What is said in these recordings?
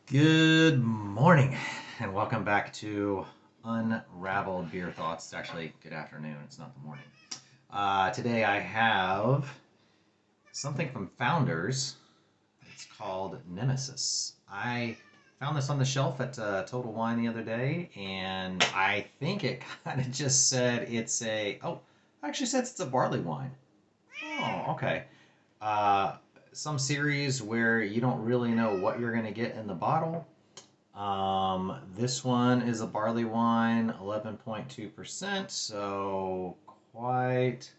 Good morning, and welcome back to Unraveled Beer Thoughts. It's actually good afternoon, it's not the morning. Today I have something from Founders. It's called Nemesis. I found this on the shelf at Total Wine the other day, and I think it kind of just said it's a. Oh, actually says it's a barley wine. Oh, okay. Uh, some series where you don't really know what you're going to get in the bottle. This one is a barley wine, 11.2%, so quite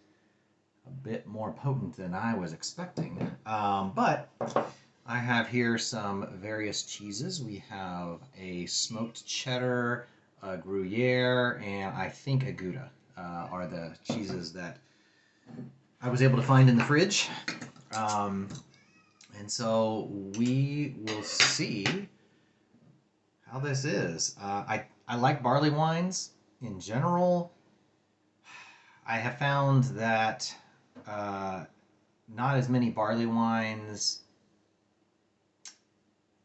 a bit more potent than I was expecting. But I have here some various cheeses. We have a smoked cheddar, a Gruyere, and I think a Gouda are the cheeses that I was able to find in the fridge. Um, and so we will see how this is. I like barley wines in general. I have found that uh, not as many barley wines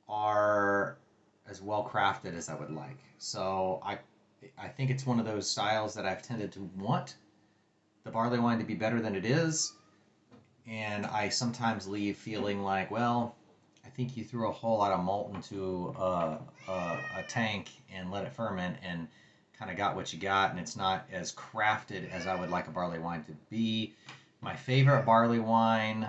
are as well crafted as I would like. So I think it's one of those styles that I've tended to want the barley wine to be better than it is, and I sometimes leave feeling like, well, I think you threw a whole lot of malt into a tank and let it ferment and kind of got what you got, and it's not as crafted as I would like a barley wine to be. My favorite barley wine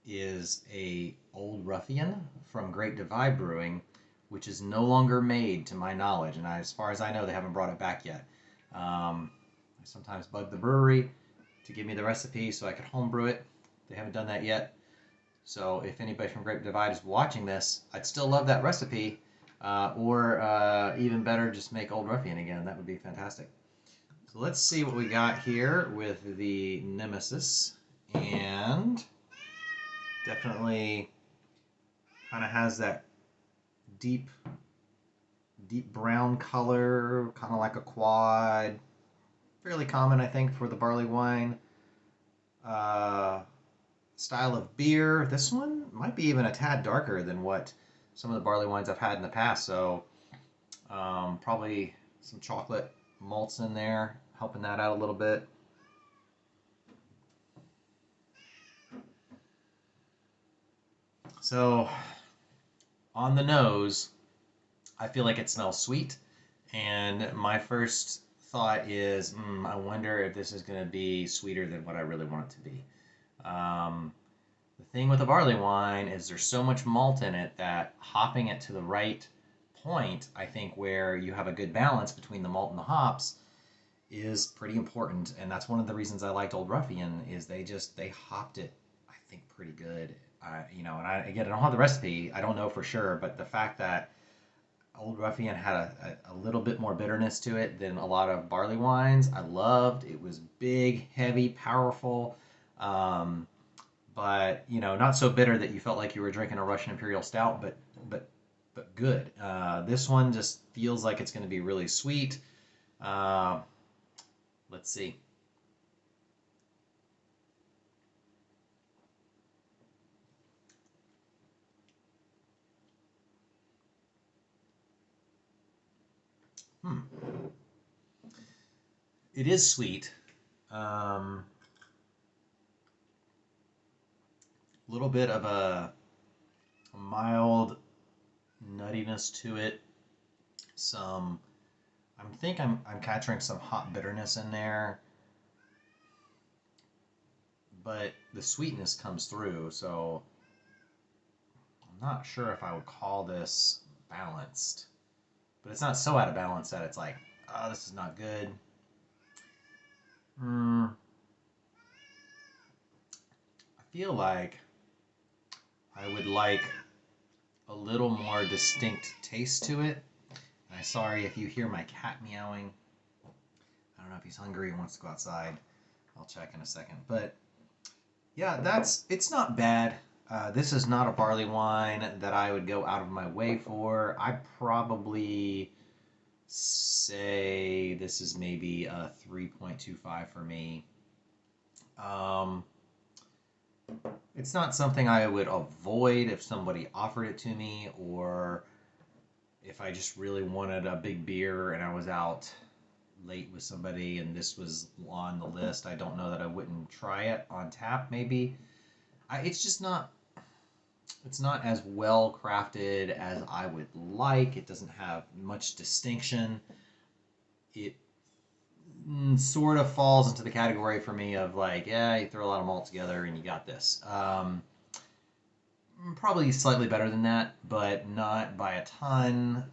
is a Old Ruffian from Great Divide Brewing, which is no longer made to my knowledge, and as far as I know, they haven't brought it back yet. I sometimes bug the brewery to give me the recipe so I could homebrew it. They haven't done that yet. So if anybody from Great Divide is watching this, I'd still love that recipe. Or even better, just make Old Ruffian again. That would be fantastic. So let's see what we got here with the Nemesis. And definitely kind of has that deep, deep brown color, kind of like a quad. Fairly common, I think, for the barley wine. Uh, Style of beer. This one might be even a tad darker than what some of the barley wines I've had in the past. So probably some chocolate malts in there, helping that out a little bit. So on the nose, I feel like it smells sweet. And my first thought is, I wonder if this is going to be sweeter than what I really want it to be. Um, The thing with a barley wine is there's so much malt in it that hopping it to the right point, I think, where you have a good balance between the malt and the hops is pretty important. And that's one of the reasons I liked Old Ruffian is they hopped it, I think, pretty good. And again, I don't have the recipe. I don't know for sure, but the fact that Old Ruffian had a little bit more bitterness to it than a lot of barley wines, I loved. It was big, heavy, powerful. Um, but not so bitter that you felt like you were drinking a Russian Imperial Stout, but good. This one just feels like it's going to be really sweet. Uh, let's see. Hmm. It is sweet. Little bit of a mild nuttiness to it. Some, I'm capturing some hot bitterness in there, but the sweetness comes through. So I'm not sure if I would call this balanced, but it's not so out of balance that it's like, oh, this is not good. I feel like I would like a little more distinct taste to it. And I'm sorry if you hear my cat meowing. I don't know if he's hungry and wants to go outside. I'll check in a second. But yeah, it's not bad. This is not a barley wine that I would go out of my way for. I probably say this is maybe a 3.25 for me. Um, It's not something I would avoid if somebody offered it to me, or if I just really wanted a big beer and I was out late with somebody and this was on the list. I don't know that I wouldn't try it on tap. Maybe it's just not. It's not as well crafted as I would like. It doesn't have much distinction. It sort of falls into the category for me of like, yeah, you throw a lot of malt together and you got this. Probably slightly better than that, but not by a ton.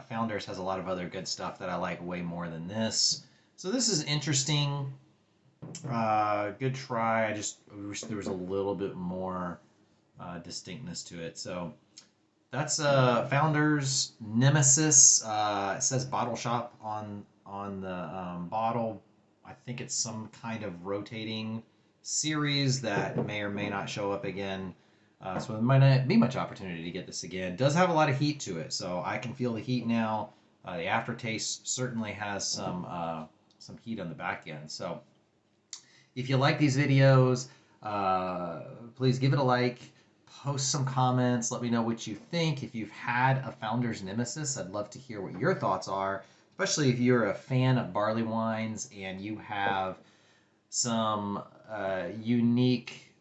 Founders has a lot of other good stuff that I like way more than this. So this is interesting. Good try. I just wish there was a little bit more distinctness to it. So that's Founders Nemesis. It says bottle shop on the bottle. I think it's some kind of rotating series that may or may not show up again. So there might not be much opportunity to get this again. It does have a lot of heat to it, so I can feel the heat now. The aftertaste certainly has some heat on the back end. So if you like these videos, please give it a like. Post some comments. Let me know what you think. If you've had a Founder's Nemesis, I'd love to hear what your thoughts are, especially if you're a fan of barley wines and you have some unique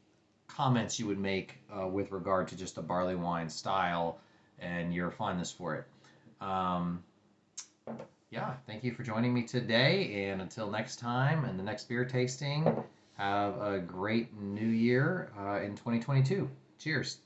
comments you would make with regard to just a barley wine style and your fondness for it. Yeah, thank you for joining me today. And until next time and the next beer tasting, have a great new year in 2022. Cheers.